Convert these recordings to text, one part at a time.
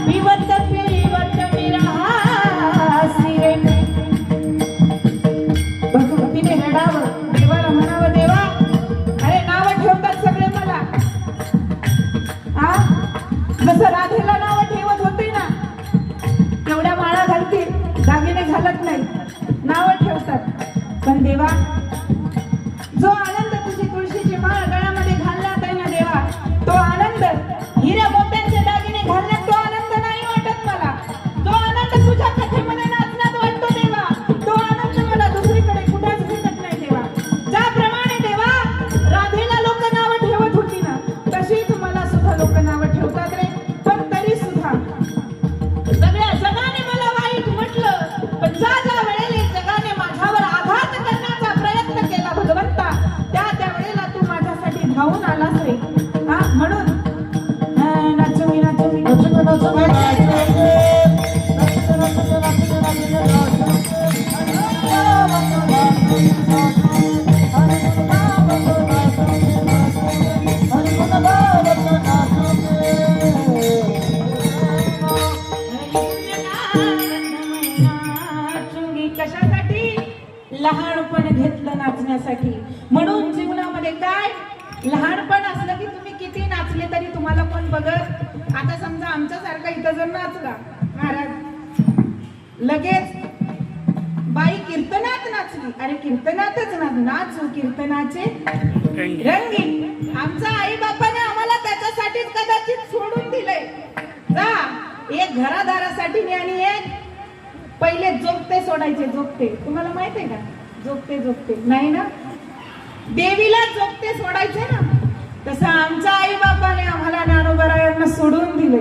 पिवत पिवत विरहासी रे. भक्तीने रडावं, देवाला म्हणावं, देवा अरे नाव ठेवतात सगळे मला. जसं राधेला नाव ठेवत होते ना, तेवढ्या माळा घालतील, दागिने घालत नाही, नाव ठेवतात. पण देवा जो आनंद तुझी तुळशीची माळ गळ्यामध्ये घालण्यात आहे ना देवा, तो आनंद हिऱ्या मोत्यांचे दागिने घालण्यात तो आनंद नाही वाटत मला. तो आनंद तुझ्या कथेमध्ये नाचण्यात वाटतो देवा. तो आनंद मला दुसरीकडे कुठेच भेटत नाही देवा. ज्याप्रमाणे देवा राधेला लोक नाव ठेवत होती ना, तशीच मला सुद्धा लोक नाव ठेवतात रे. पण तरी सुद्धा सगळ्या जगाने मला वाईट म्हटलं, पण ज्या ज्या वेळेला जगाने माझ्यावर आघात करण्याचा प्रयत्न केला भगवंता, त्या त्या वेळेला तू माझ्यासाठी धावून आलास रे. म्हणून नाचू मी नाचू मी कशासाठी? लहानपण घेतलं नाचण्यासाठी. म्हणून जीवनामध्ये काय लहानपण असलं की तुम्ही किती नाचले तरी तुम्हाला कोण बघत. आता समजा आमच्यासारखा इथं जर नाचला महाराज, लगेच बाई कीर्तनात नाचली, अरे कीर्तनातच नाचू कीर्तनाचे रंगी. आमचा आई बापाने आम्हाला त्याच्यासाठीच कदाचित सोडून दिलंय. जा एक घरादारासाठी आणि एक पहिले जोगते सोडायचे. जोगते तुम्हाला माहित आहे का? जोगते जोगते नाही ना, देवीला जोगते सोडायचे ना. तसं आमच्या आई बापाने आम्हाला ज्ञानोबरायांना सोडून दिले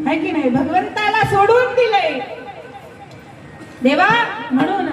है की नाही, भगवंताला सोडून दिले देवा. म्हणून